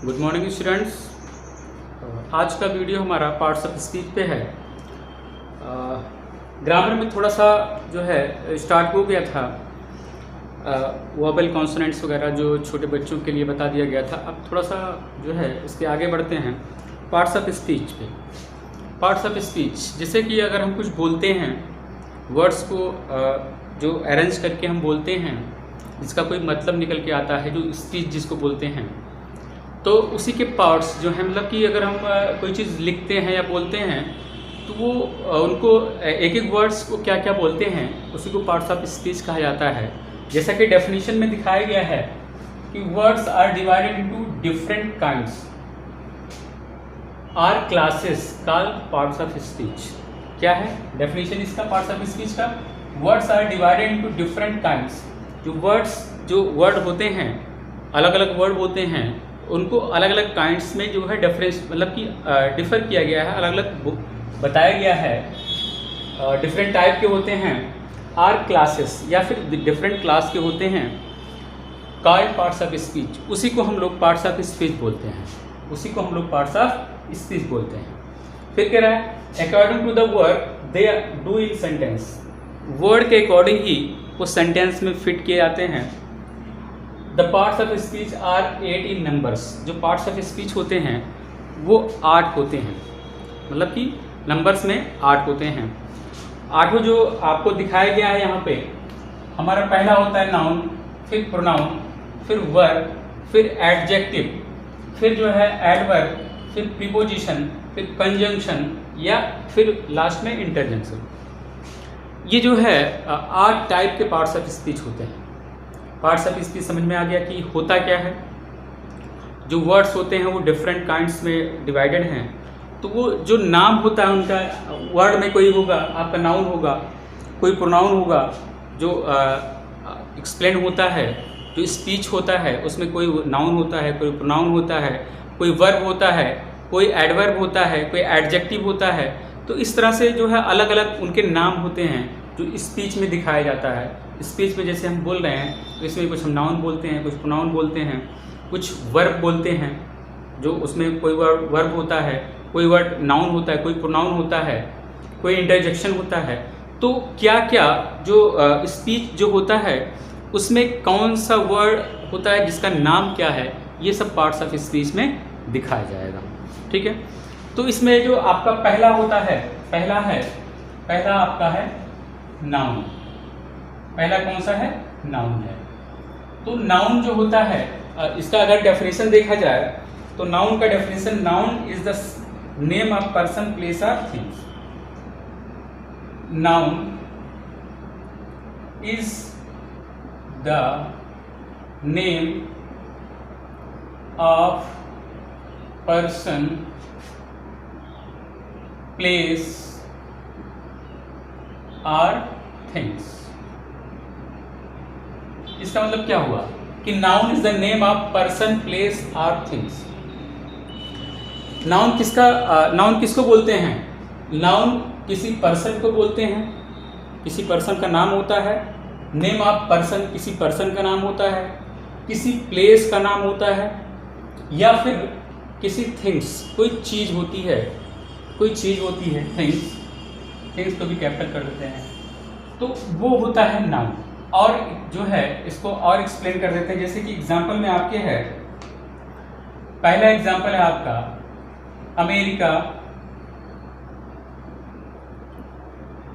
Good morning students. आज का video हमारा पार्ट्स ऑफ स्पीच पे है। ग्रामर में थोड़ा सा जो है स्टार्ट हो गया था, वोबल कॉन्सोनेंट्स वगैरह जो छोटे बच्चों के लिए बता दिया गया था। अब थोड़ा सा जो है इसके आगे बढ़ते हैं पार्ट्स ऑफ स्पीच पे। पार्ट्स ऑफ स्पीच जैसे कि अगर हम कुछ बोलते हैं, वर्ड्स को जो अरेंज करके हम बोलते हैं, जिसका कोई मतलब निकल के आता है, जो स्पीच जिसको बोलते हैं, तो उसी के पार्ट्स जो हैं, मतलब कि अगर हम कोई चीज़ लिखते हैं या बोलते हैं तो वो उनको एक एक वर्ड्स को क्या क्या बोलते हैं, उसी को पार्ट्स ऑफ स्पीच कहा जाता है। जैसा कि डेफिनेशन में दिखाया गया है कि words are divided into different kinds or classes called parts of speech. क्या है डेफिनेशन इसका पार्ट्स ऑफ स्पीच का? Words are divided into different kinds. जो वर्ड होते हैं, अलग अलग वर्ड होते हैं, उनको अलग अलग काइंड्स में जो है डिफरेंस, मतलब कि डिफ़र किया गया है, अलग अलग बताया गया है। डिफरेंट टाइप के होते हैं, आर क्लासेस या फिर डिफरेंट क्लास के होते हैं, कॉल्ड पार्ट्स ऑफ स्पीच। उसी को हम लोग पार्ट्स ऑफ स्पीच बोलते हैं, उसी को हम लोग पार्ट्स ऑफ स्पीच बोलते हैं। फिर कह रहा है according to the word they do in sentence. Word के अकॉर्डिंग ही वो सेंटेंस में फिट किए जाते हैं। The parts of speech are 8 in numbers. जो पार्ट्स ऑफ स्पीच होते हैं वो 8 होते हैं, मतलब कि नंबर्स में 8 होते हैं। 8 जो आपको दिखाया गया है यहाँ पे, हमारा पहला होता है नाउन, फिर प्रोनाउन, फिर वर्ब, फिर एडजेक्टिव, फिर जो है एडवर्ब, फिर प्रीपोजिशन, फिर कंजंक्शन या फिर लास्ट में इंटरजेक्शन। ये जो है 8 टाइप के पार्ट्स ऑफ स्पीच होते हैं। पार्ट्स ऑफ स्पीच समझ में आ गया कि होता क्या है। जो वर्ड्स होते हैं वो डिफरेंट काइंड्स में डिवाइडेड हैं। तो वो जो नाम होता है उनका, वर्ड में कोई होगा आपका नाउन होगा, कोई प्रोनाउन होगा जो एक्सप्लेन होता है, जो स्पीच होता है उसमें कोई नाउन होता है, कोई प्रोनाउन होता है, कोई वर्ब होता है, कोई एडवर्ब होता है, कोई एडजेक्टिव होता है। तो इस तरह से जो है अलग अलग उनके नाम होते हैं जो स्पीच में दिखाया जाता है। स्पीच में जैसे हम बोल रहे हैं तो इसमें कुछ हम नाउन बोलते हैं, कुछ प्रोनाउन बोलते हैं, कुछ वर्ब बोलते हैं, जो उसमें कोई वर्ब होता है, कोई वर्ड नाउन होता है, कोई प्रोनाउन होता है, कोई इंटरजेक्शन होता है। तो क्या क्या जो स्पीच जो होता है उसमें कौन सा वर्ड होता है, जिसका नाम क्या है, ये सब पार्ट्स ऑफ स्पीच में दिखाया जाएगा। ठीक है। तो इसमें जो आपका पहला होता है, पहला आपका है नाउन। पहला कौन सा है? नाउन है। तो नाउन जो होता है, इसका अगर डेफिनेशन देखा जाए तो नाउन का definition, noun is the name of person, place और things. Noun is the name of person, place और थिंग्स। इसका मतलब क्या हुआ कि noun is the name of person, place और थिंग्स। नाउन किसको बोलते हैं? नाउन किसी पर्सन को बोलते हैं, किसी पर्सन का नाम होता है। नेम ऑफ पर्सन किसी पर्सन का नाम होता है, किसी प्लेस का नाम होता है, या फिर किसी थिंग्स, कोई चीज़ होती है, थिंग्स को भी कैपिटल कर देते हैं, तो वो होता है नाउन। और जो है इसको और एक्सप्लेन कर देते हैं। जैसे कि एग्जाम्पल में आपके है, पहला एग्जाम्पल है आपका America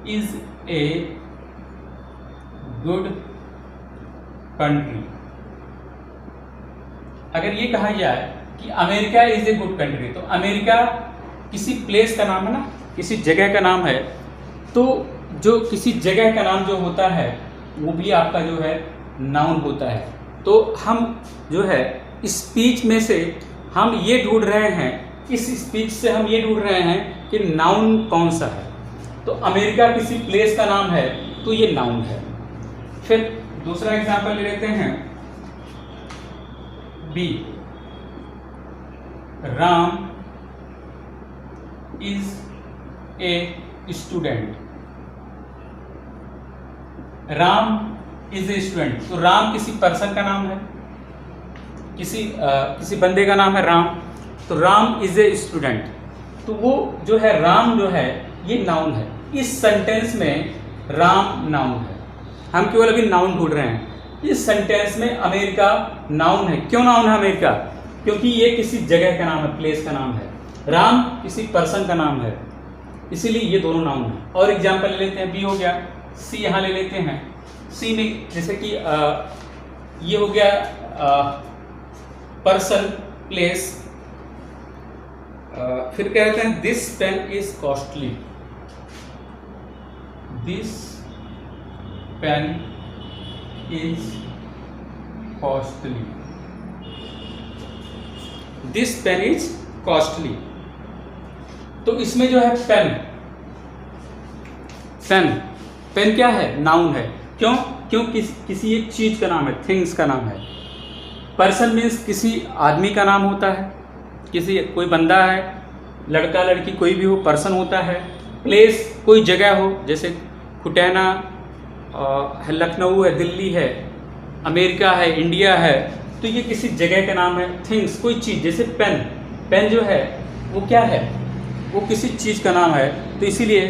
is a good country. अगर ये कहा जाए कि America is a good country, तो अमेरिका किसी प्लेस का नाम है ना, किसी जगह का नाम है। तो जो किसी जगह का नाम जो होता है वो भी आपका जो है नाउन होता है। तो हम जो है स्पीच में से हम ये ढूंढ रहे हैं, इस स्पीच से हम ये ढूंढ रहे हैं कि नाउन कौन सा है। तो अमेरिका किसी प्लेस का नाम है तो ये नाउन है। फिर दूसरा एग्जांपल ले लेते हैं, B, Ram is a student. Ram is a student, तो राम किसी पर्सन का नाम है, किसी बंदे का नाम है राम, तो राम इज ए स्टूडेंट, तो वो जो है राम जो है ये नाउन है। इस सेंटेंस में राम नाउन है, हम केवल अभी नाउन ढूंढ रहे हैं। इस सेंटेंस में अमेरिका नाउन है। क्यों नाउन है अमेरिका? क्योंकि ये किसी जगह का नाम है, प्लेस का नाम है। राम किसी पर्सन का नाम है, इसीलिए ये दोनों नाउन है। और एग्जाम्पल ले लेते हैं, बी हो गया, सी यहाँ ले लेते हैं। सी में जैसे कि ये हो गया पर्सन, प्लेस। फिर कहते हैं this pen is costly, this pen is costly, this pen is costly. तो इसमें जो है पेन, पेन पेन क्या है? नाउन है। क्यों? क्यों किसी एक चीज का नाम है, थिंग्स का नाम है। पर्सन मीन्स किसी आदमी का नाम होता है, किसी कोई बंदा है, लड़का लड़की कोई भी हो, पर्सन होता है। प्लेस कोई जगह हो, जैसे खुटैना लखनऊ है, दिल्ली है, अमेरिका है, इंडिया है, तो ये किसी जगह का नाम है। थिंग्स कोई चीज़, जैसे पेन, पेन जो है वो क्या है? वो किसी चीज़ का नाम है। तो इसीलिए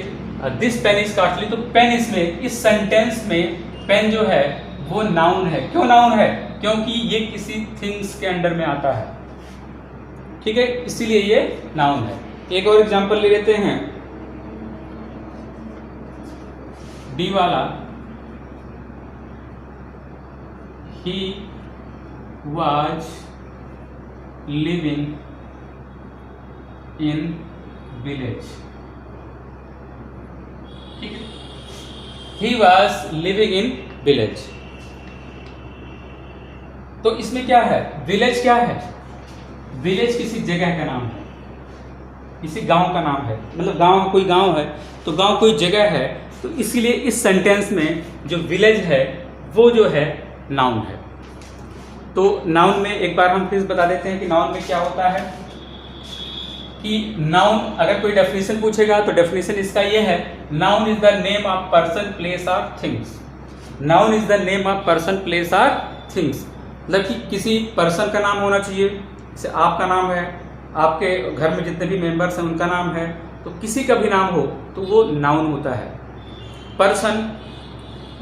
दिस पेन इज कॉस्टली, तो पेन इसमें इस सेंटेंस में पेन जो है वो नाउन है। क्यों नाउन है? क्योंकि ये किसी थिंग्स के अंडर में आता है, ठीक है, इसीलिए ये नाउन है। एक और एग्जांपल ले लेते हैं, डी वाला, ही was living in village, ठीक है, he was living in village। तो इसमें क्या है? विलेज क्या है? विलेज किसी जगह का नाम है, किसी गांव का नाम है। मतलब गांव, कोई गांव है तो गांव कोई जगह है, तो इसीलिए इस सेंटेंस में जो विलेज है वो जो है नाउन है। तो नाउन में एक बार हम फिर बता देते हैं कि नाउन में क्या होता है। कि नाउन, अगर कोई डेफिनेशन पूछेगा तो डेफिनेशन इसका ये है, noun is the name of person, place और things. Noun is the name of person, place और थिंग्स। मतलब कि किसी पर्सन का नाम होना चाहिए, जैसे आपका नाम है, आपके घर में जितने भी मेंबर्स हैं उनका नाम है, तो किसी का भी नाम हो तो वो नाउन होता है। पर्सन,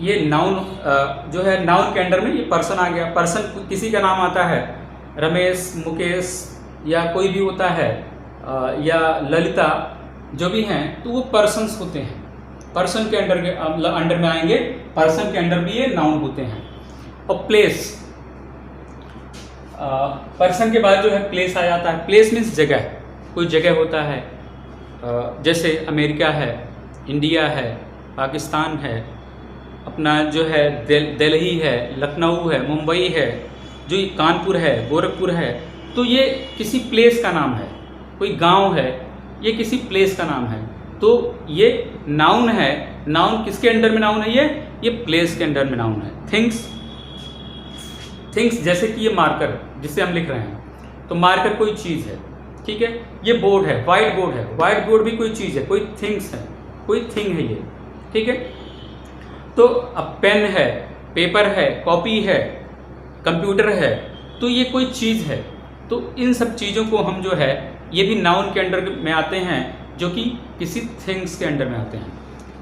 ये नाउन जो है, नाउन के अंडर में ये पर्सन आ गया। पर्सन किसी का नाम आता है, रमेश, मुकेश या कोई भी होता है, या ललिता, जो भी हैं, तो वो पर्सन्स होते हैं। पर्सन के अंडर में आएंगे, पर्सन के अंडर भी ये नाउन होते हैं। और प्लेस, पर्सन के बाद जो है प्लेस आ जाता है। प्लेस मीन्स जगह, कोई जगह होता है, जैसे अमेरिका है, इंडिया है, पाकिस्तान है, अपना जो है दिल्ली है, लखनऊ है, मुंबई है, जो कानपुर है, गोरखपुर है, तो ये किसी प्लेस का नाम है। कोई गांव है, ये किसी प्लेस का नाम है, तो ये नाउन है। नाउन किसके अंडर में नाउन है? ये प्लेस के अंडर में नाउन है। थिंग्स, थिंग्स जैसे कि ये मार्कर जिससे हम लिख रहे हैं, तो मार्कर कोई चीज़ है, ठीक है। ये बोर्ड है, वाइट बोर्ड है, वाइट बोर्ड भी कोई चीज़ है, कोई थिंग्स है, कोई थिंग है ये, ठीक है। तो अब पेन है, पेपर है, कॉपी है, कंप्यूटर है, तो ये कोई चीज़ है। तो इन सब चीज़ों को हम जो है ये भी नाउन के अंडर में आते हैं, जो कि किसी थिंग्स के अंडर में आते हैं।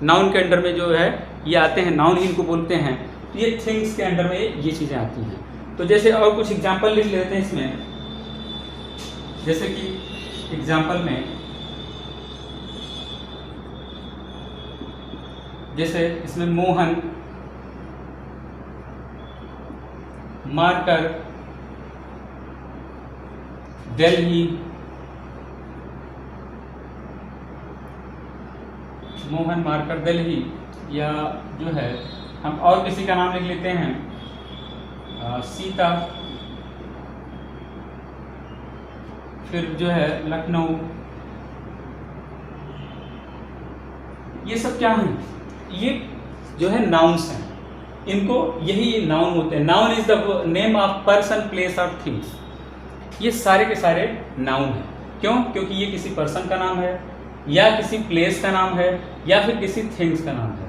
नाउन के अंडर में जो है ये आते हैं, नाउन ही इनको बोलते हैं, तो ये थिंग्स के अंडर में ये चीज़ें आती हैं। तो जैसे और कुछ एग्जाम्पल लिख लेते हैं इसमें, जैसे कि एग्जाम्पल में जैसे इसमें मोहन, मार्कर, दिल्ली, मोहन, मार्कर, दिल्ली, या जो है हम और किसी का नाम लिख लेते हैं, सीता, फिर जो है लखनऊ। ये सब क्या हैं? ये जो है नाउन्स हैं, इनको यही नाउन होते हैं। Noun is the name of person, place और थिंग्स। ये सारे के सारे नाउन हैं। क्यों? क्योंकि ये किसी पर्सन का नाम है, या किसी प्लेस का नाम है, या फिर किसी थिंग्स का नाम है,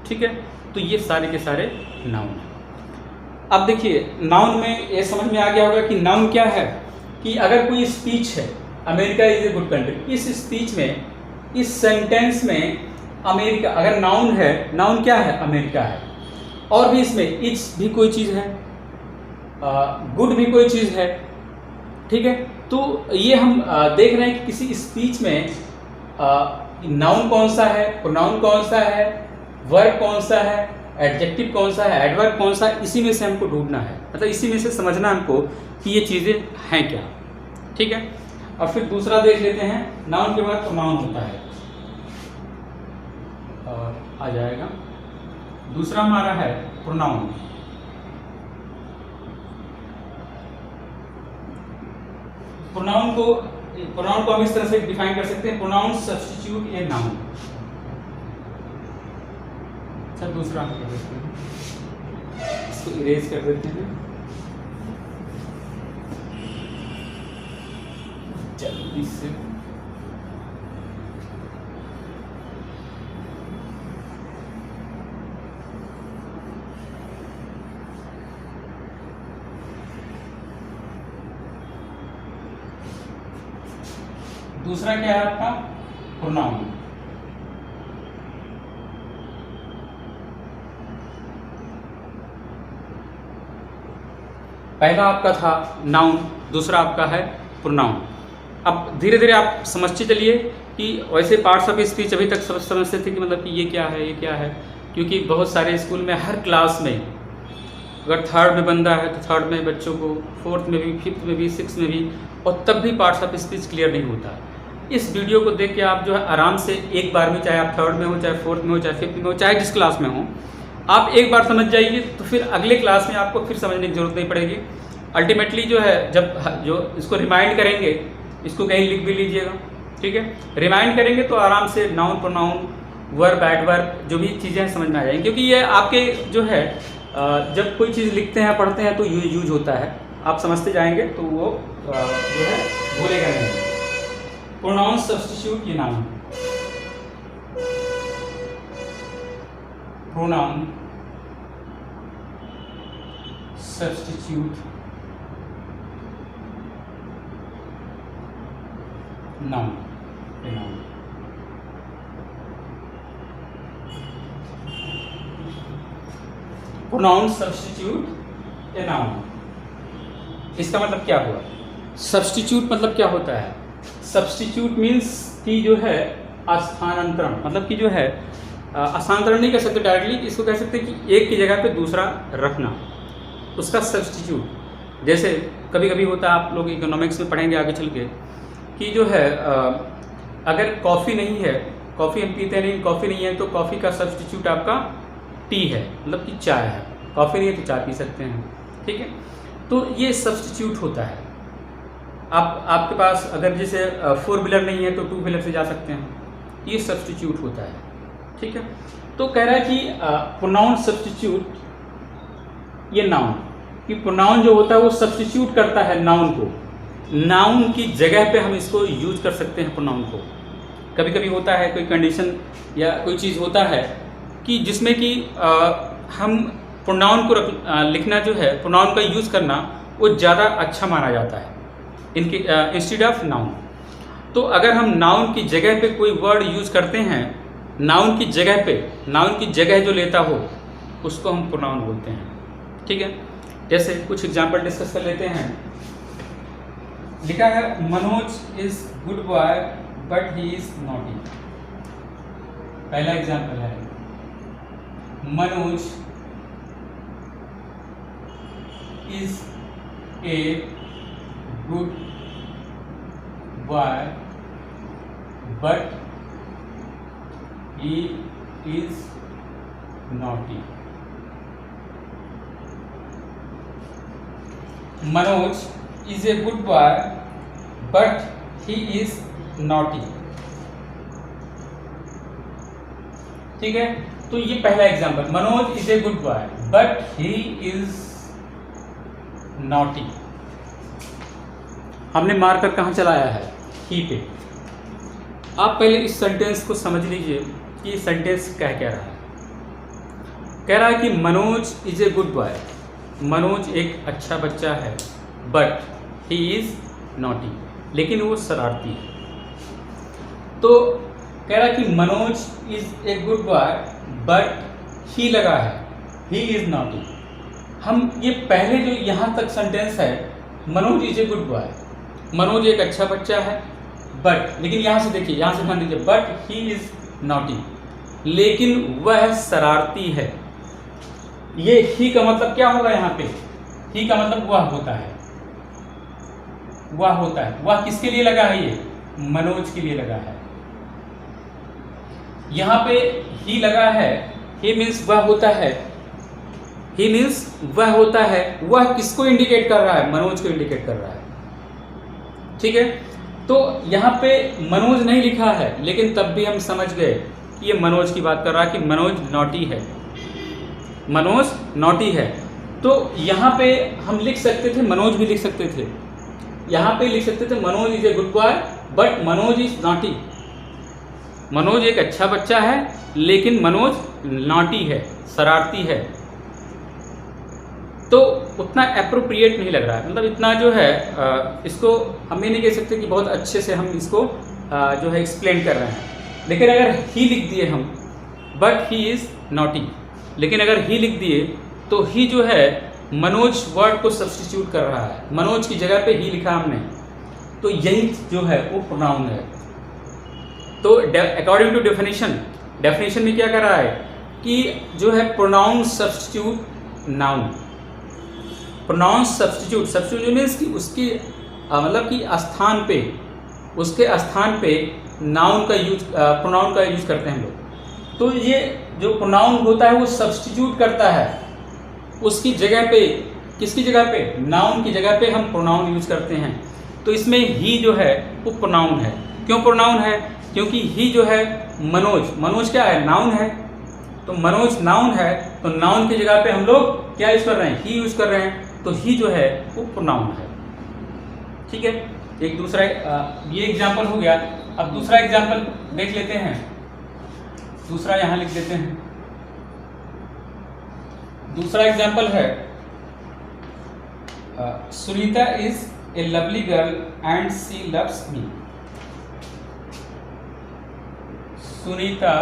ठीक है। तो ये सारे के सारे नाउन हैं। अब देखिए नाउन में ये समझ में आ गया होगा कि नाउन क्या है, कि अगर कोई स्पीच है America is a good country, इस स्पीच में, इस सेंटेंस में अमेरिका अगर नाउन है, नाउन क्या है, अमेरिका है, और भी इसमें इट्स भी कोई चीज़ है, गुड भी कोई चीज़ है, ठीक है। तो ये हम देख रहे हैं कि किसी स्पीच में नाउन कौन सा है, प्रोनाउन कौन सा है, वर्ब कौन सा है, एडजेक्टिव कौन सा है, एडवर्ब कौन सा है, इसी में से हमको ढूंढना है, मतलब इसी में से समझना हमको कि ये चीज़ें हैं क्या, ठीक है। और फिर दूसरा देख लेते हैं, नाउन के बाद प्रोनाउन होता है, और आ जाएगा दूसरा हमारा है प्रोनाउन। प्रोनाउन को हम इस तरह से डिफाइन कर सकते हैं, प्रोनाउन सब्स्टिट्यूट ए नाउन। अच्छा दूसरा हम कर देते हैं, इसको इरेज कर देते हैं जल्दी से। दूसरा क्या है आपका, प्रोनाउन। पहला आपका था नाउन, दूसरा आपका है प्रोनाउन। अब धीरे धीरे आप समझते चलिए कि वैसे पार्ट्स ऑफ स्पीच अभी तक समझते थे कि मतलब कि ये क्या है, ये क्या है, क्योंकि बहुत सारे स्कूल में हर क्लास में, अगर थर्ड में बंदा है तो थर्ड में बच्चों को, फोर्थ में भी, फिफ्थ में भी, सिक्स में भी, और तब भी पार्ट्स ऑफ स्पीच क्लियर नहीं होता। इस वीडियो को देख के आप जो है आराम से एक बार में, चाहे आप थर्ड में हो, चाहे फोर्थ में हो, चाहे फिफ्थ में हो, चाहे जिस क्लास में हो, आप एक बार समझ जाइए तो फिर अगले क्लास में आपको फिर समझने की जरूरत नहीं पड़ेगी। अल्टीमेटली जो है जब जो इसको रिमाइंड करेंगे, इसको कहीं लिख भी लीजिएगा, ठीक है। रिमाइंड करेंगे तो आराम से नाउन, प्रोनाउन, वर्ब, एडवर्ब जो भी चीज़ें हैं समझ में आ जाएंगी, क्योंकि ये आपके जो है जब कोई चीज़ लिखते हैं, पढ़ते हैं तो यूज होता है, आप समझते जाएंगे तो वो जो है भूलेगा नहीं। प्रोनाउन सब्स्टिट्यूट ये noun, pronoun substitute noun, pronoun substitute a noun. इसका मतलब क्या हुआ, सब्स्टिट्यूट मतलब क्या होता है, सब्स्टिट्यूट मीन्स कि जो है स्थानांतरण, मतलब कि जो है स्थानांतरण नहीं कह सकते डायरेक्टली, इसको कह सकते हैं कि एक की जगह पे दूसरा रखना, उसका सब्स्टिट्यूट। जैसे कभी कभी होता है, आप लोग इकोनॉमिक्स में पढ़ेंगे आगे चल के, कि जो है अगर कॉफ़ी नहीं है, कॉफ़ी हम पीते नहीं, कॉफ़ी नहीं है तो कॉफ़ी का सब्स्टिट्यूट आपका टी है, मतलब कि चाय है, कॉफ़ी नहीं है तो चाय पी सकते हैं, ठीक है। तो ये सब्स्टिट्यूट होता है। आपके पास अगर जैसे 4 व्हीलर नहीं है तो 2 व्हीलर से जा सकते हैं, ये सब्स्टिट्यूट होता है, ठीक है। तो कह रहा है कि प्रोनाउन सब्स्टिट्यूट ये नाउन, कि प्रोनाउन जो होता है वो सब्स्टिट्यूट करता है नाउन को, नाउन की जगह पे हम इसको यूज कर सकते हैं प्रोनाउन को। कभी कभी होता है कोई कंडीशन या कोई चीज़ होता है कि जिसमें कि हम प्रोनाउन को लिखना जो है, प्रोनाउन का यूज़ करना वो ज़्यादा अच्छा माना जाता है इनके इंस्टेड ऑफ नाउन। तो अगर हम नाउन की जगह पे कोई वर्ड यूज़ करते हैं, नाउन की जगह पे, नाउन की जगह जो लेता हो उसको हम प्रोनाउन बोलते हैं, ठीक है। जैसे कुछ एग्जांपल डिस्कस कर लेते हैं। लिखा है Manoj is good boy but he is naughty. पहला एग्जांपल है Manoj is a good boy but he is naughty. Manoj is a good boy but he is naughty, ठीक है। तो ये पहला example, Manoj is a good boy but he is naughty. हमने marker कहाँ चलाया है, ही पे। आप पहले इस सेंटेंस को समझ लीजिए कि ये सेंटेंस कह क्या रहा है। कह रहा है कि Manoj is a good boy, Manoj एक अच्छा बच्चा है बट ही इज़ नॉटी, लेकिन वो शरारती है। तो कह रहा कि Manoj is a good boy but he लगा है ही इज नॉटी। हम ये पहले जो यहाँ तक सेंटेंस है, Manoj is a good boy, Manoj एक अच्छा बच्चा है बट, लेकिन यहाँ से देखिए, यहाँ से ध्यान दीजिए, बट ही इज नॉटी, लेकिन वह शरारती है। ये ही का मतलब क्या होगा यहाँ पे? ही का मतलब वह होता है, वह होता है। वह किसके लिए लगा है? ये मनोज के लिए लगा है। यहाँ पे ही लगा है, ही मीन्स वह होता है, ही मीन्स वह होता है। वह किसको इंडिकेट कर रहा है? मनोज को इंडिकेट कर रहा है। ठीक है, तो यहाँ पे मनोज नहीं लिखा है, लेकिन तब भी हम समझ गए कि ये मनोज की बात कर रहा है, कि मनोज नॉटी है, मनोज नॉटी है। तो यहाँ पे हम लिख सकते थे, मनोज भी लिख सकते थे, यहाँ पे लिख सकते थे Manoj is a good boy but Manoj is naughty. Manoj एक अच्छा बच्चा है लेकिन मनोज नॉटी है, शरारती है। तो उतना एप्रोप्रिएट नहीं लग रहा है, मतलब इतना जो है इसको हम ये नहीं कह सकते कि बहुत अच्छे से हम इसको जो है एक्सप्लेन कर रहे हैं। लेकिन अगर ही लिख दिए हम बट ही इज़ नॉटी, लेकिन अगर ही लिख दिए तो ही जो है मनोज वर्ड को सब्स्टिट्यूट कर रहा है, मनोज की जगह पे ही लिखा हमने, तो यही जो है वो प्रोनाउन है। तो अकॉर्डिंग टू डेफिनेशन में क्या कर रहा है कि जो है pronoun substitute noun, pronoun substitute means कि उसकी मतलब कि स्थान पे, उसके स्थान पे नाउन का यूज, प्रोनाउन का यूज करते हैं हम लोग। तो ये जो प्रोनाउन होता है वो सब्स्टिट्यूट करता है उसकी जगह पे, किसकी जगह पे? नाउन की जगह पे हम प्रोनाउन यूज करते हैं। तो इसमें ही जो है वो प्रोनाउन है। क्यों प्रोनाउन है? क्योंकि ही जो है मनोज क्या है? नाउन है। तो मनोज नाउन है, तो नाउन की जगह पे हम लोग क्या यूज कर रहे हैं? ही यूज कर रहे हैं। तो ही जो है वो प्रोनाउन है। ठीक है, एक दूसरा ये एग्जाम्पल हो गया। अब दूसरा एग्जाम्पल देख लेते हैं, दूसरा यहाँ लिख देते हैं। दूसरा एग्जाम्पल है Sunita is a lovely girl and she loves me. Sunita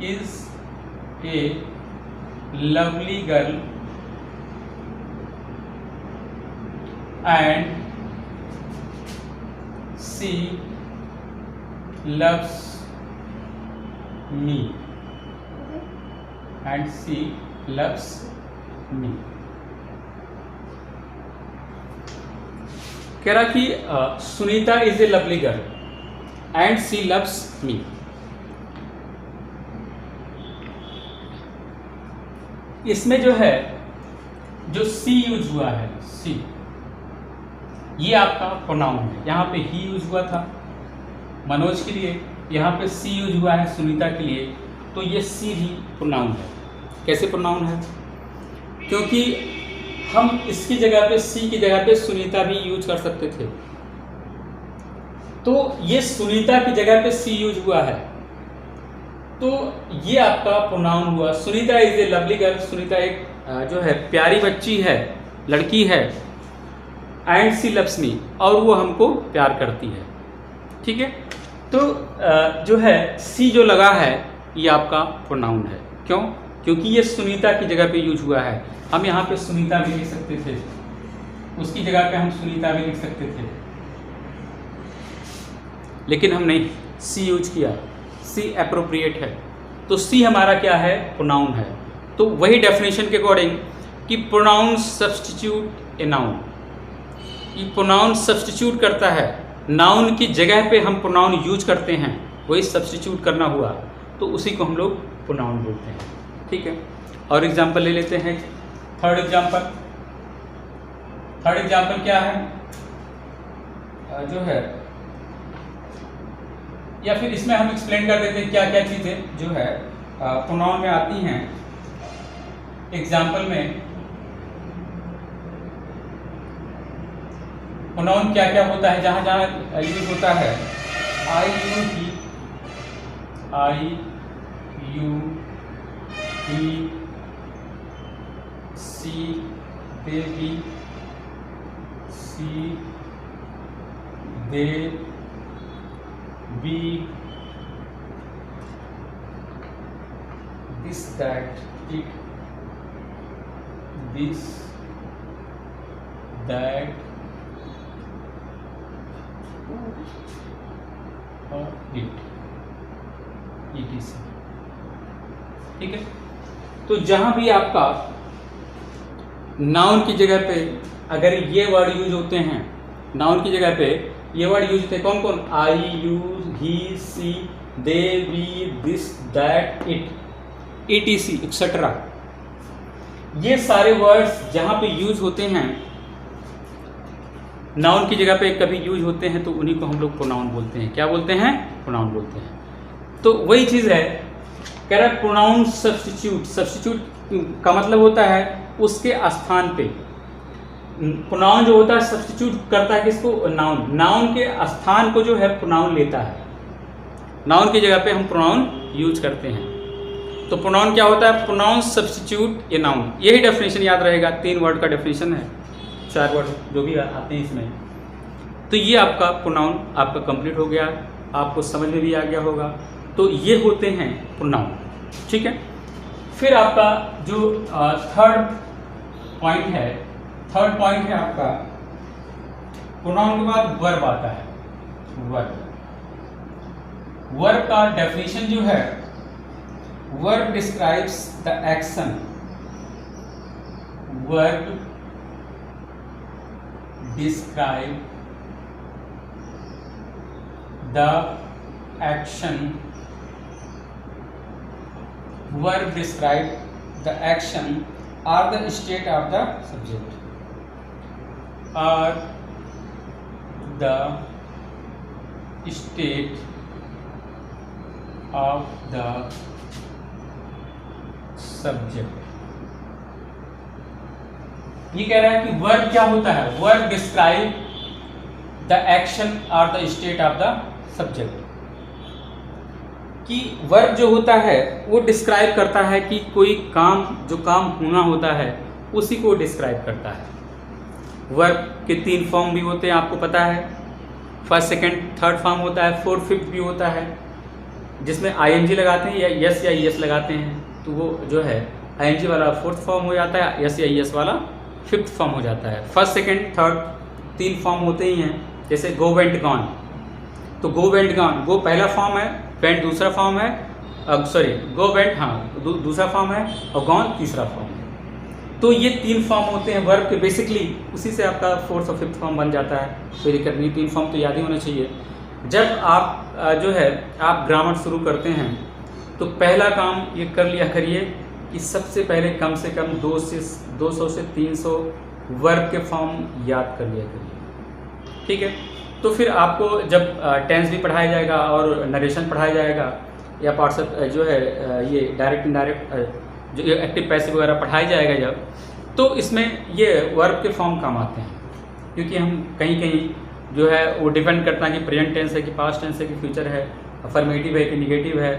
is a lovely girl and she loves me, and she loves me। कह रहा कि Sunita is a lovely girl and she loves me. इसमें जो है जो सी यूज हुआ है, सी, ये आपका प्रोनाउन है। यहाँ पे ही यूज हुआ था मनोज के लिए, यहाँ पे सी यूज हुआ है सुनीता के लिए। तो ये सी भी प्रोनाउन है। कैसे प्रोनाउन है? क्योंकि हम इसकी जगह पे, सी की जगह पे सुनीता भी यूज कर सकते थे। तो ये सुनीता की जगह पे सी यूज हुआ है, तो ये आपका प्रोनाउन हुआ। Sunita is a lovely girl, Sunita एक जो है प्यारी बच्ची है, लड़की है। एंड सी लव्स मी, और वो हमको प्यार करती है। ठीक है, तो जो है सी जो लगा है ये आपका प्रोनाउन है। क्यों? क्योंकि ये सुनीता की जगह पे यूज हुआ है। हम यहाँ पे सुनीता भी लिख सकते थे, उसकी जगह पे हम सुनीता भी लिख सकते थे, लेकिन हम नहीं, सी यूज किया। सी एप्रोप्रिएट है, तो सी हमारा क्या है? प्रोनाउन है। तो वही डेफिनेशन के अकॉर्डिंग कि प्रोनाउन सब्स्टिट्यूट ए नाउन, ये प्रोनाउन सब्स्टिट्यूट करता है, नाउन की जगह पे हम प्रोनाउन यूज करते हैं, वही सब्स्टिट्यूट करना हुआ, तो उसी को हम लोग प्रोनाउन बोलते हैं। ठीक है, और एग्जाम्पल ले लेते हैं। थर्ड एग्जाम्पल क्या है? जो है, या फिर इसमें हम एक्सप्लेन कर देते हैं क्या क्या चीज़ें जो है प्रोनाउन में आती हैं। एग्जाम्पल में प्रोनाउन क्या क्या होता है, जहाँ जहाँ यूज होता है। I you he she they we, she they we, this that it, this that और इट, ETC। ठीक है, तो जहां भी आपका नाउन की जगह पे अगर ये वर्ड यूज होते हैं, नाउन की जगह पे ये वर्ड यूज होते हैं कौन कौन, I, you, he, she, they, we, this, that, it, ETC etcetera, ये सारे वर्ड्स जहां पे यूज होते हैं नाउन की जगह पे कभी यूज होते हैं तो उन्हीं को हम लोग प्रोनाउन बोलते हैं। क्या बोलते हैं? प्रोनाउन बोलते हैं। तो वही चीज़ है, कह रहा है प्रोनाउन सब्स्टिट्यूट। सब्स्टिट्यूट का मतलब होता है उसके स्थान पे। प्रोनाउन जो होता है सब्स्टिट्यूट करता है किसको? नाउन। नाउन के स्थान को जो है प्रोनाउन लेता है। नाउन की जगह पे हम प्रोनाउन यूज करते हैं। तो प्रोनाउन क्या होता है? Pronoun substitute a noun. यही डेफिनेशन याद रहेगा, 3 वर्ड का डेफिनेशन है, 4 वर्ड जो भी आते हैं इसमें। तो ये आपका प्रोनाउन आपका कंप्लीट हो गया, आपको समझ में भी आ गया होगा। तो ये होते हैं प्रोनाउन। ठीक है, फिर आपका जो थर्ड पॉइंट है आपका प्रोनाउन के बाद वर्ब आता है। वर्ब का डेफिनेशन जो है, verb describes the action. Verb describe the action. Verb describe the action or the state of the subject, or the state of the subject। ये कह रहा है कि वर्ब क्या होता है? वर्ब डिस्क्राइब द एक्शन और the state of the subject. कि वर्ब जो होता है वो डिस्क्राइब करता है कि कोई काम, जो काम होना होता है उसी को डिस्क्राइब करता है। वर्ब के 3 फॉर्म भी होते हैं, आपको पता है। फर्स्ट, सेकंड, थर्ड फॉर्म होता है, फोर्थ, फिफ्थ भी होता है, जिसमें ING लगाते हैं या यस या ES लगाते हैं। तो वो जो है ING वाला फोर्थ फॉर्म हो जाता है, यस या ES वाला फिफ्थ फॉर्म हो जाता है। फर्स्ट, सेकंड, थर्ड 3 फॉर्म होते ही हैं। जैसे गो, वेंट, गॉन। तो गो, वेंट, गॉन, गो पहला फॉर्म है, वेंट दूसरा फॉर्म है, गो, वेंट दूसरा फॉर्म है, और गॉन तीसरा फॉर्म है। तो ये 3 फॉर्म होते हैं वर्ब के। बेसिकली उसी से आपका फोर्थ और फिफ्थ फॉर्म बन जाता है। कोई दिक्कत नहीं, 3 फॉर्म तो याद ही होना चाहिए। जब आप जो है आप ग्रामर शुरू करते हैं तो पहला काम ये कर लिया करिए कि सबसे पहले कम से कम 200 से 300 वर्ब के फॉर्म याद कर लिया करिए। ठीक है, तो फिर आपको जब टेंस भी पढ़ाया जाएगा और नरेशन पढ़ाया जाएगा या पार्ट्स जो है ये डायरेक्ट इनडायरेक्ट जो एक्टिव पैसिव वगैरह पढ़ाया जाएगा जब, तो इसमें ये वर्ब के फॉर्म काम आते हैं। क्योंकि हम कहीं कहीं जो है वो डिपेंड करता है कि प्रेजेंट टेंस है कि पास्ट टेंस है कि फ्यूचर है, अफर्मेटिव है कि निगेटिव है,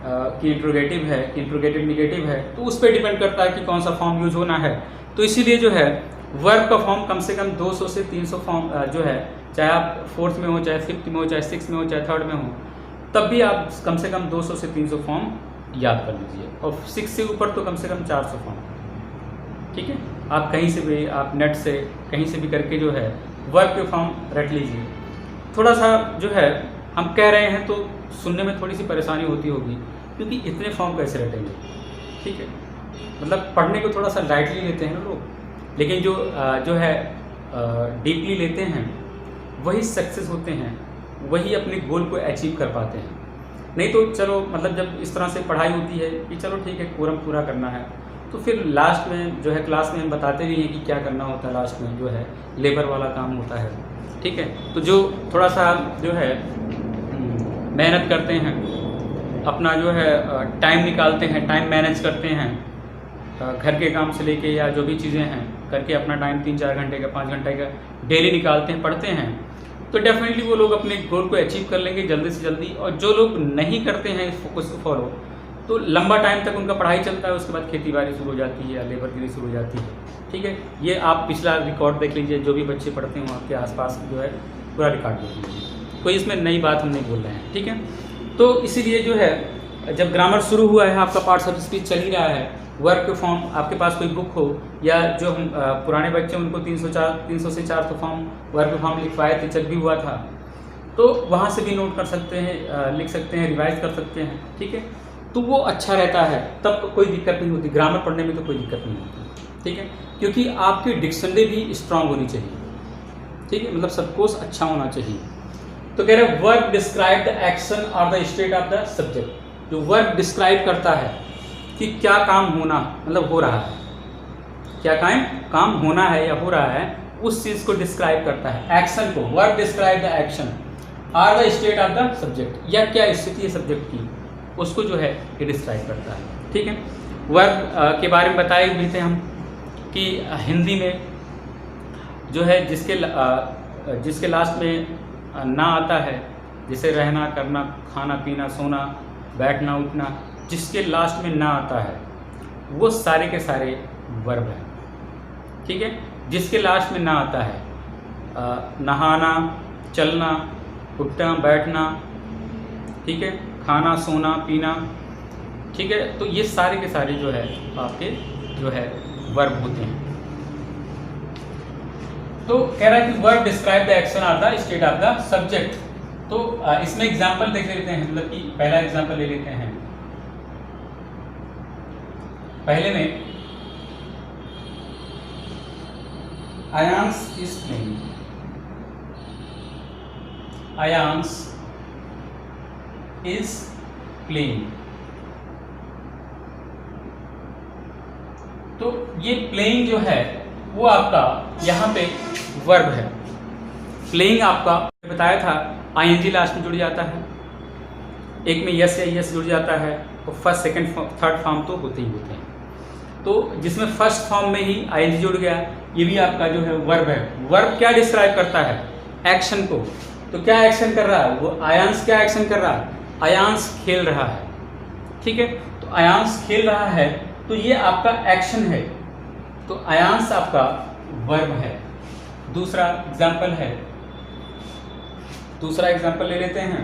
कि इंट्रोगेटिव है कि इंट्रोगेटिव निगेटिव है। तो उस पर डिपेंड करता है कि कौन सा फॉर्म यूज होना है। तो इसीलिए जो है वर्ब का फॉर्म कम से कम 200 से 300 फॉर्म जो है, चाहे आप फोर्थ में हो, चाहे फिफ्थ में हो, चाहे सिक्स में हो, चाहे थर्ड में हो, तब भी आप कम से कम 200 से 300 फॉर्म याद कर लीजिए। और 6 से ऊपर तो कम से कम 400 फॉर्म। ठीक है, आप कहीं से भी, आप नेट से कहीं से भी करके जो है वर्ब के फॉर्म रट लीजिए। थोड़ा सा जो है हम कह रहे हैं तो सुनने में थोड़ी सी परेशानी होती होगी, क्योंकि इतने फॉर्म कैसे रटेंगे। ठीक है, मतलब पढ़ने को थोड़ा सा लाइटली लेते हैं ना लोग, लेकिन जो है डीपली लेते हैं वही सक्सेस होते हैं, वही अपने गोल को अचीव कर पाते हैं। नहीं तो चलो मतलब जब इस तरह से पढ़ाई होती है कि चलो ठीक है कोरम पूरा करना है, तो फिर लास्ट में जो है क्लास में हम बताते भी हैं कि क्या करना होता है। लास्ट में जो है लेबर वाला काम होता है। ठीक है, तो जो थोड़ा सा जो है मेहनत करते हैं, अपना जो है टाइम निकालते हैं, टाइम मैनेज करते हैं, घर के काम से लेके या जो भी चीज़ें हैं करके अपना टाइम 3-4 घंटे का 5 घंटे का डेली निकालते हैं, पढ़ते हैं, तो डेफिनेटली वो लोग अपने गोल को अचीव कर लेंगे जल्दी से जल्दी। और जो लोग नहीं करते हैं इस फोकस को फॉलो, तो लंबा टाइम तक उनका पढ़ाई चलता है, उसके बाद खेती बाड़ी शुरू हो जाती है या लेबर गिरी शुरू हो जाती है। ठीक है, ये आप पिछला रिकॉर्ड देख लीजिए, जो भी बच्चे पढ़ते हैं आपके आसपास जो है पूरा रिकॉर्ड देख लीजिए, कोई इसमें नई बात हम नहीं बोल रहे हैं। ठीक है, तो इसीलिए जो है जब ग्रामर शुरू हुआ है, आपका पार्ट्स ऑफ स्पीच चल ही रहा है, वर्ब फॉर्म आपके पास कोई बुक हो या जो हम पुराने बच्चे उनको 300 से 400 फॉर्म वर्ब फॉर्म लिखवाए थे जब भी हुआ था, तो वहाँ से भी नोट कर सकते हैं, लिख सकते हैं, रिवाइज कर सकते हैं। ठीक है, तो वो अच्छा रहता है, तब कोई दिक्कत नहीं होती, ग्रामर पढ़ने में तो कोई दिक्कत नहीं होती। ठीक है, क्योंकि आपकी डिक्शनरी भी स्ट्रांग होनी चाहिए। ठीक है, मतलब सब कुछ अच्छा होना चाहिए। तो कह रहे वर्ब डिस्क्राइब द एक्शन और the state of the subject. जो वर्ब डिस्क्राइब करता है कि क्या काम होना, मतलब हो रहा है, क्या काम होना है या हो रहा है, उस चीज़ को डिस्क्राइब करता है। एक्शन को वर्ब डिस्क्राइब द एक्शन और the state of the subject, या क्या स्थिति है सब्जेक्ट की, उसको जो है ये डिस्क्राइब करता है। ठीक है, वर्ब के बारे में बताए भी थे हम कि हिंदी में जो है जिसके लास्ट में ना आता है, जैसे रहना, करना, खाना पीना, सोना, बैठना, उठना, जिसके लास्ट में ना आता है वो सारे के सारे वर्ब हैं। ठीक है, जिसके लास्ट में ना आता है, नहाना, चलना, उठना, बैठना, ठीक है, खाना, सोना, पीना। ठीक है, तो ये सारे के सारे जो है आपके जो है वर्ब होते हैं। तो कह रहा है कि verb describe the action of the state of the subject. तो इसमें एग्जांपल देख लेते हैं, मतलब कि पहला एग्जांपल ले लेते हैं। पहले में Aayansh is playing, Aayansh is playing. तो ये प्लेइंग जो है वो आपका यहाँ पे वर्ब है। प्लेइंग आपका बताया था आईएनजी लास्ट में जुड़ जाता है, एक में यस या यस जुड़ जाता है, और फर्स्ट सेकंड थर्ड फॉर्म तो होते ही होते हैं। तो जिसमें फर्स्ट फॉर्म में ही आईएनजी जुड़ गया, ये भी आपका जो है वर्ब है। वर्ब क्या डिस्क्राइब करता है? एक्शन को। तो क्या एक्शन कर रहा है वो? आयांश क्या एक्शन कर रहा है? आयांश खेल रहा है। ठीक है, तो आयांश खेल रहा है, तो ये आपका एक्शन है, तो आयांश आपका वर्ब है। दूसरा एग्जाम्पल ले लेते हैं।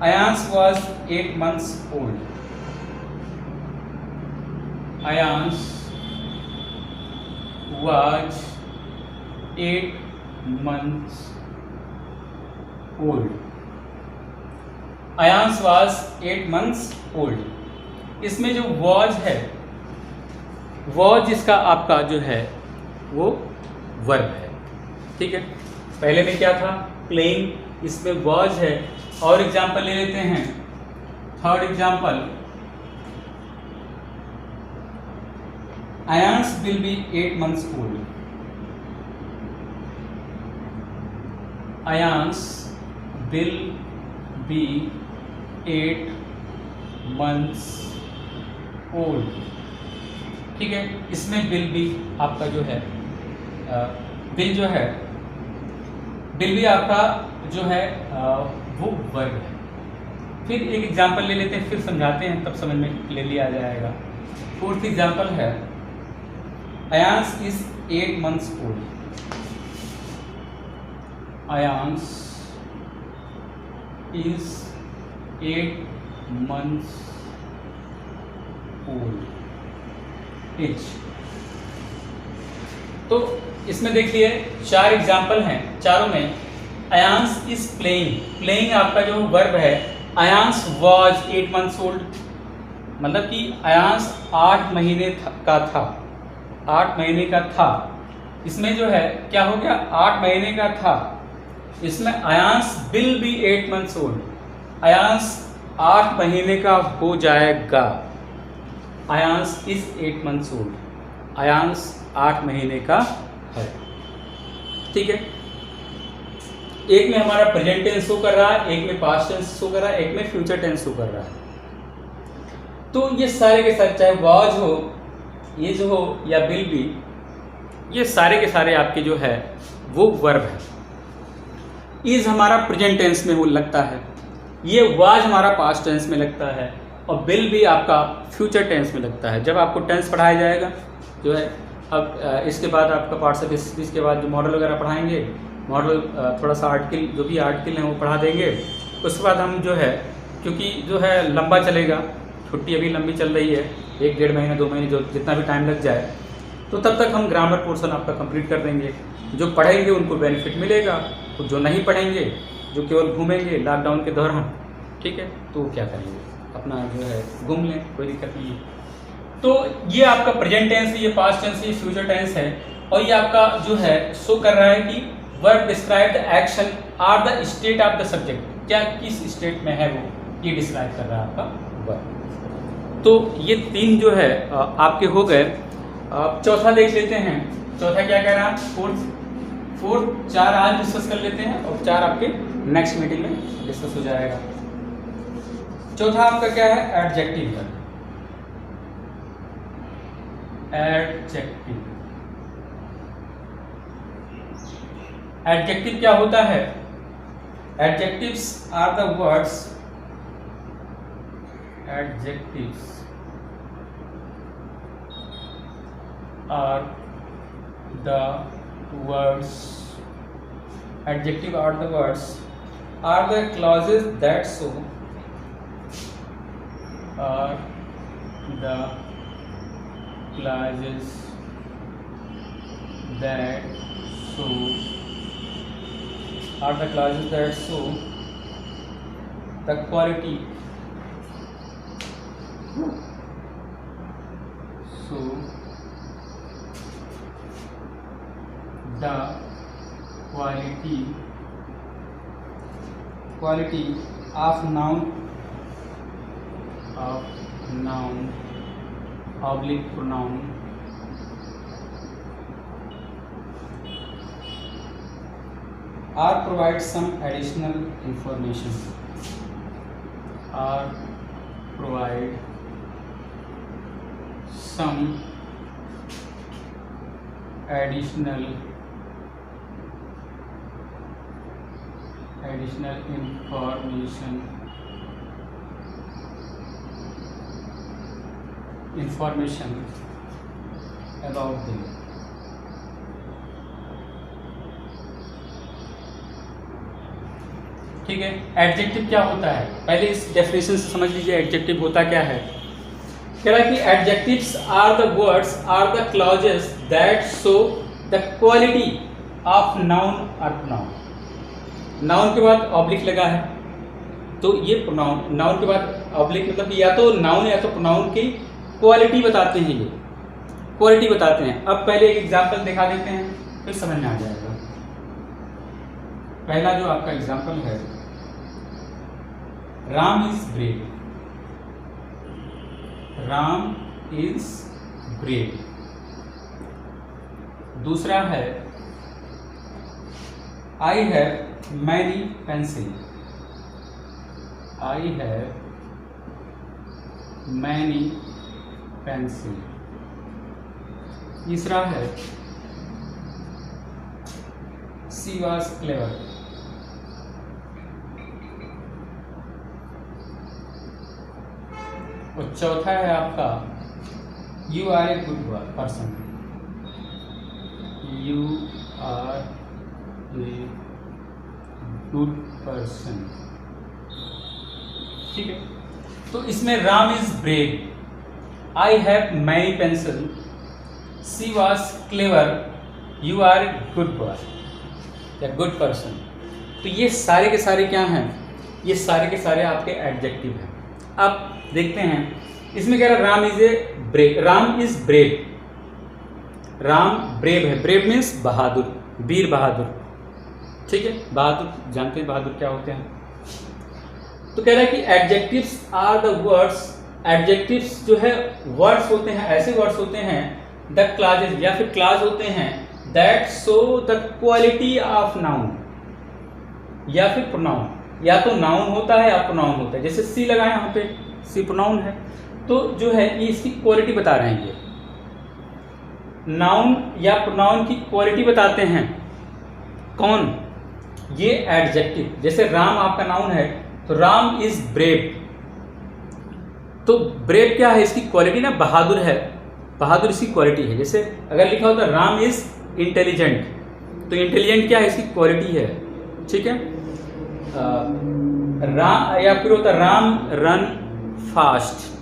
Aayansh was 8 months old। Aayansh was 8 months old। Aayansh was 8 months old। इसमें जो वॉज है, वॉज इसका आपका जो है वो वर्ब है। ठीक है, पहले में क्या था? प्लेइंग, इसमें वॉज है। और एग्जाम्पल ले लेते हैं, third example, Aayansh will be 8 months old। Aayansh will be 8 months old। ठीक है, इसमें विल भी आपका जो है विल भी आपका जो है वो वर्ब है। फिर एक एग्जांपल ले लेते हैं, फिर समझाते हैं, तब समझ में क्लियरली आ जाएगा। फोर्थ एग्जांपल है, Aayansh is 8 months old। Aayansh is 8 months old। तो इसमें देखिए 4 एग्जाम्पल हैं, चारों में आयांश इज प्लेइंग। प्लेइंग आपका जो वर्ब है। आयांश वॉज 8 months old, मतलब कि आयांश 8 महीने का था, 8 महीने का था। इसमें जो है क्या हो गया? 8 महीने का था। इसमें Aayansh will be 8 months old। Aayansh 8 महीने का हो जाएगा। Aayansh is 8 months old। Aayansh 8 महीने का है। ठीक है, एक में हमारा प्रेजेंट टेंस शो कर रहा है, एक में पास्ट टेंस शो कर रहा है, एक में फ्यूचर टेंस शो कर रहा है। तो ये सारे के सारे, चाहे वॉज हो, ये जो हो, या विल बी, ये सारे के सारे आपके जो है वो वर्ब है। इज हमारा प्रेजेंट टेंस में वो लगता है, ये वाज हमारा पास्ट टेंस में लगता है, और विल भी आपका फ्यूचर टेंस में लगता है। जब आपको टेंस पढ़ाया जाएगा जो है, अब इसके बाद आपका पार्ट्स ऑफ स्पीच के बाद जो मॉडल वगैरह पढ़ाएंगे, मॉडल थोड़ा सा आर्टिकल जो भी आर्टिकल हैं वो पढ़ा देंगे। उसके बाद हम जो है, क्योंकि जो है लंबा चलेगा, छुट्टी अभी लंबी चल रही है, 1-1.5 महीने 2 महीने जो जितना भी टाइम लग जाए, तो तब तक हम ग्रामर पोर्शन आपका कंप्लीट कर देंगे। जो पढ़ेंगे उनको बेनिफिट मिलेगा, तो जो नहीं पढ़ेंगे, जो केवल घूमेंगे लॉकडाउन के दौरान, ठीक है, तो वो क्या करेंगे, अपना जो है घूम लें, कोई दिक्कत नहीं है। तो ये आपका प्रेजेंट टेंस है, ये पास्ट टेंस है, ये फ्यूचर टेंस है, और ये आपका जो है शो कर रहा है कि word describe the action or the state of the subject, क्या किस स्टेट में है वो, ये डिस्क्राइब कर रहा है आपका वर्ड। तो ये 3 जो है आपके हो गए। अब चौथा देख लेते हैं, चौथा क्या कह रहा है, फोर्थ 4 आज डिस्कस कर लेते हैं और 4 आपके नेक्स्ट मीटिंग में डिस्कस हो जाएगा। चौथा आपका क्या है, एडजेक्टिव है। एडजेक्टिव क्या होता है? Adjectives are the words, adjectives are the words, adjective are the words, are the clauses that show, are the clauses that show, are the clauses that show the quality, so the quality of noun, oblique pronoun, or provide some additional information, or provide some additional information about them। ठीक है, adjective क्या होता है, पहले इस definition से समझ लीजिए एडजेक्टिव होता क्या है। कह रहा है कि adjectives are the words, or the clauses that show the quality of noun और प्रोनाउन। नाउन के बाद ऑब्लिक लगा है, तो ये प्रोनाउन, नाउन के बाद ऑब्लिक मतलब कि या तो नाउन या तो प्रोनाउन की क्वालिटी बताते हैं, ये क्वालिटी बताते हैं। अब पहले एक एग्जांपल दिखा देते हैं, फिर समझ में आ जाएगा। पहला जो आपका एग्जांपल है, Ram is brave, Ram is brave. दूसरा है, I have many pencil, I have many pencil. तीसरा है, शी वॉज क्लेवर, और चौथा है आपका, you are a good person, you are a good person. ठीक है, तो इसमें Ram is brave, I have many pencil, she was clever, you are a good boy या गुड पर्सन। तो ये सारे के सारे क्या हैं, ये सारे के सारे आपके एडजेक्टिव हैं। अब देखते हैं, इसमें कह रहा है Ram is a brave, Ram is brave, Ram brave है, ब्रेव मीन्स बहादुर, वीर बहादुर। ठीक है, बहादुर जानते हैं बहादुर क्या होते हैं। तो कह रहा है कि adjectives are the words, adjectives जो है वर्ड्स होते हैं, ऐसे वर्ड्स होते हैं, द क्लॉजेस या फिर क्लॉज होते हैं, that show the quality of noun या फिर प्रोनाउन, या तो नाउन होता है या प्रोनाउन होता है। जैसे सी लगा है यहाँ पे, सी प्रोनाउन है, तो जो है ये इसकी क्वालिटी बता रहे हैं, ये नाउन या प्रोनाउन की क्वालिटी बताते हैं। कौन? ये एडजेक्टिव। जैसे राम आपका नाउन है, तो राम इज ब्रेव, तो ब्रेव क्या है, इसकी क्वालिटी ना बहादुर है, बहादुर इसकी क्वालिटी है। जैसे अगर लिखा होता राम इज इंटेलिजेंट, तो इंटेलिजेंट क्या है, इसकी क्वालिटी है, ठीक है। राम, या फिर होता Ram run fast,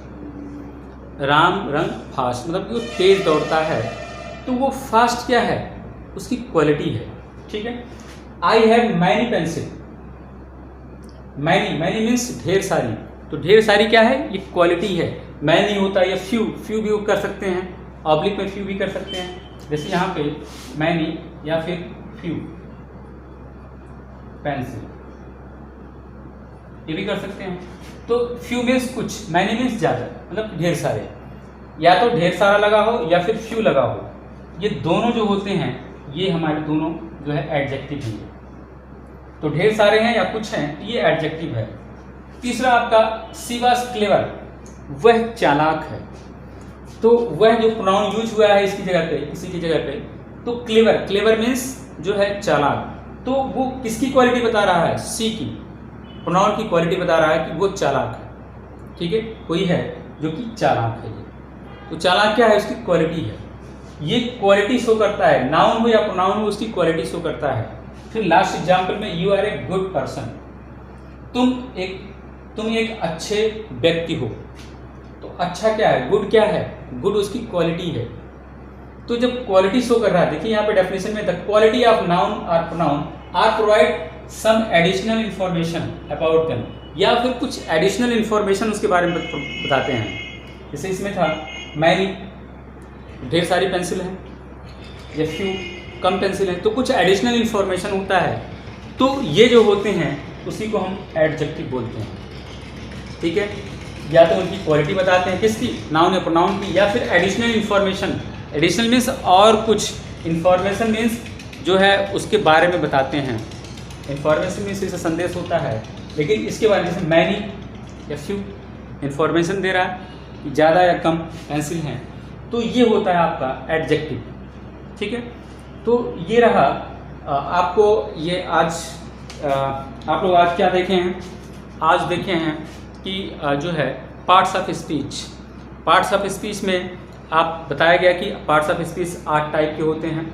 Ram run fast मतलब कि वो तेज दौड़ता है, तो वो फास्ट क्या है, उसकी क्वालिटी है, ठीक है। I have many pencil, many, many means ढेर सारी, तो ढेर सारी क्या है, ये क्वालिटी है। मैनी होता है या फ्यू, फ्यू भी कर सकते हैं, ऑब्लिक में फ्यू भी कर सकते हैं, जैसे यहाँ पे मैनी या फिर फ्यू पेंसिल, ये भी कर सकते हैं। तो फ्यू मीन्स कुछ, मैनी मीन्स ज़्यादा, मतलब ढेर सारे, या तो ढेर सारा लगा हो या फिर फ्यू लगा हो, ये दोनों जो होते हैं ये हमारे दोनों जो है एडजेक्टिव हैं। तो ढेर सारे हैं या कुछ हैं, ये एडजेक्टिव है। तीसरा आपका शी वाज क्लेवर, वह चालाक है। तो वह जो प्रोनाउन यूज हुआ है इसकी जगह पे, इसी की जगह पे, तो क्लेवर, क्लेवर मीन्स जो है चालाक, तो वो किसकी क्वालिटी बता रहा है, शी की, प्रोनाउन की क्वालिटी बता रहा है कि वो चालाक है, ठीक है। कोई है जो कि चालाक है, ये तो चालाक क्या है, उसकी क्वालिटी है, ये क्वालिटी शो करता है, नाउन हो या प्रोनाउन हो उसकी क्वालिटी शो करता है। फिर लास्ट एग्जाम्पल में you are a good person, तुम एक अच्छे व्यक्ति हो, तो अच्छा क्या है, गुड क्या है, गुड उसकी क्वालिटी है। तो जब क्वालिटी शो कर रहा है, देखिए यहाँ पे डेफिनेशन में द क्वालिटी ऑफ नाउन और pronoun are provide some additional information about them, या फिर कुछ एडिशनल इंफॉर्मेशन उसके बारे में बताते हैं। जैसे इसमें था मैनी, ढेर सारी पेंसिल है, या फ्यू कम पेंसिल है, तो कुछ एडिशनल इंफॉर्मेशन होता है, तो ये जो होते हैं उसी को हम एडजेक्टिव बोलते हैं, ठीक है। या तो उनकी क्वालिटी बताते हैं, किसकी, नाउन या प्रोनाउन की, या फिर एडिशनल इंफॉर्मेशन, एडिशनल मीन्स और कुछ, इंफॉर्मेशन मीन्स जो है उसके बारे में बताते हैं। इंफॉर्मेशन मीन्स इससे संदेश होता है, लेकिन इसके बारे में जैसे मैनी या फ्यू इंफॉर्मेशन दे रहा है कि ज़्यादा या कम पेंसिल हैं, तो ये होता है आपका एडजेक्टिव, ठीक है। तो ये रहा आपको ये आज आप लोग आज क्या देखे हैं, आज देखे हैं कि जो है parts of speech, parts of speech में आप बताया गया कि पार्ट्स ऑफ स्पीच 8 टाइप के होते हैं,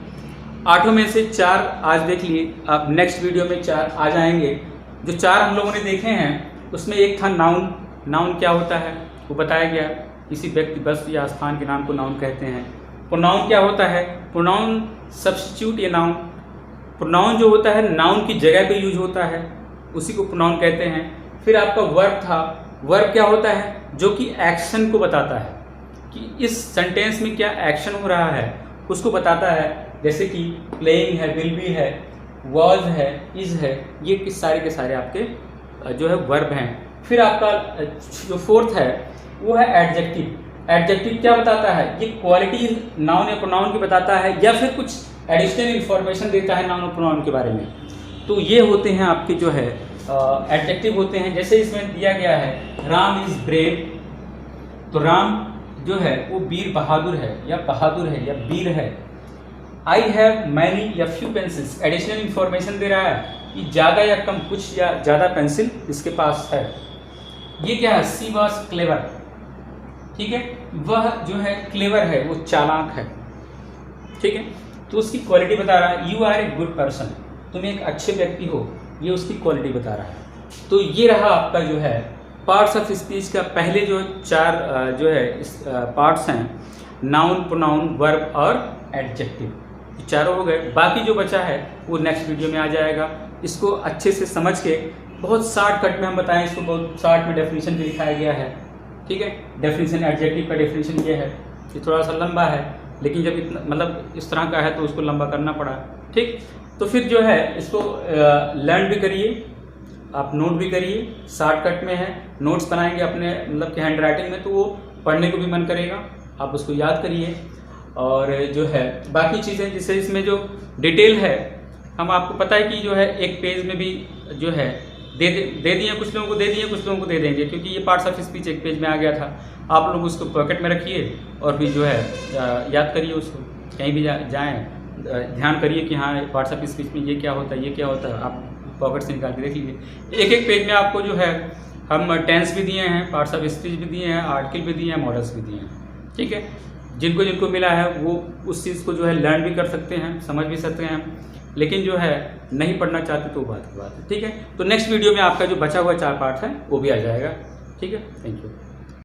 8 में से 4 आज देख लिए, अब नेक्स्ट वीडियो में 4 आ जाएंगे। जो 4 हम लोगों ने देखे हैं उसमें एक था नाउन, नाउन क्या होता है वो बताया गया, किसी व्यक्ति, वस्तु या स्थान के नाम को नाउन कहते हैं। प्रोनाउन क्या होता है, प्रोनाउन सब्स्टिट्यूट या नाउन, प्रोनाउन जो होता है नाउन की जगह पे यूज होता है, उसी को प्रोनाउन कहते हैं। फिर आपका वर्ब था, वर्ब क्या होता है, जो कि एक्शन को बताता है कि इस सेंटेंस में क्या एक्शन हो रहा है उसको बताता है, जैसे कि प्लेइंग है, विल बी है, वॉज है, इज है, ये किस सारे के सारे आपके जो है वर्ब हैं। फिर आपका जो फोर्थ है वो है एडजेक्टिव, एडजेक्टिव क्या बताता है, ये क्वालिटी नाउन या प्रोनाउन की बताता है, या फिर कुछ एडिशनल इंफॉर्मेशन देता है नाउन और प्रोनाउन के बारे में। तो ये होते हैं आपके जो है एडजेक्टिव होते हैं। जैसे इसमें दिया गया है राम इज ब्रेव, तो राम जो है वो वीर बहादुर है या बहादुर है या वीर है। आई हैव मैनी या फ्यू पेंसिल्स, एडिशनल इंफॉर्मेशन दे रहा है कि ज़्यादा या कम, कुछ या ज़्यादा पेंसिल इसके पास है। ये क्या है, सी वॉज क्लेवर, ठीक है, वह जो है क्लेवर है, वो चालाक है, ठीक है। तो उसकी क्वालिटी बता रहा है, you are a good person, तुम एक अच्छे व्यक्ति हो, ये उसकी क्वालिटी बता रहा है। तो ये रहा आपका जो है पार्ट्स ऑफ स्पीच का पहले जो 4 जो है पार्ट्स हैं, नाउन, प्रोनाउन, वर्ब और एडजेक्टिव, चारों हो गए। बाकी जो बचा है वो नेक्स्ट वीडियो में आ जाएगा। इसको अच्छे से समझ के बहुत शॉर्टकट में हम बताएं, इसको बहुत शॉर्ट में डेफिनेशन भी दिखाया गया है, ठीक है। डेफिनेशन, एडजेक्टिव का डेफिनेशन ये है, ये थोड़ा सा लंबा है, लेकिन जब इतना मतलब इस तरह का है तो उसको लंबा करना पड़ा, ठीक। तो फिर जो है इसको लर्न भी करिए, आप नोट भी करिए, शॉर्टकट में है, नोट्स बनाएंगे अपने मतलब कि हैंड राइटिंग में, तो वो पढ़ने को भी मन करेगा, आप उसको याद करिए। और जो है बाकी चीज़ें जैसे इसमें जो डिटेल है, हम आपको पता है कि जो है एक पेज में भी जो है दे दिए, कुछ लोगों को दे दिए, कुछ लोगों को दे देंगे, क्योंकि ये पार्ट्स ऑफ स्पीच एक पेज में आ गया था। आप लोग उसको पॉकेट में रखिए और फिर जो है याद करिए उसको, कहीं भी जाएँ ध्यान करिए कि हाँ पार्ट्स ऑफ स्पीच में ये क्या होता है, ये क्या होता है, आप पॉकेट से निकाल के देख लीजिए। एक एक पेज में आपको जो है हम टेंस भी दिए हैं, पार्ट्स ऑफ स्पीच भी दिए हैं, आर्टिकल भी दिए हैं, मॉडल्स भी दिए हैं। ठीक है, जिनको जिनको मिला है वो उस चीज़ को जो है लर्न भी कर सकते हैं, समझ भी सकते हैं, लेकिन जो है नहीं पढ़ना चाहते तो बात की बात है। ठीक है, तो नेक्स्ट वीडियो में आपका जो बचा हुआ 4 पार्ट है वो भी आ जाएगा। ठीक है, थैंक यू।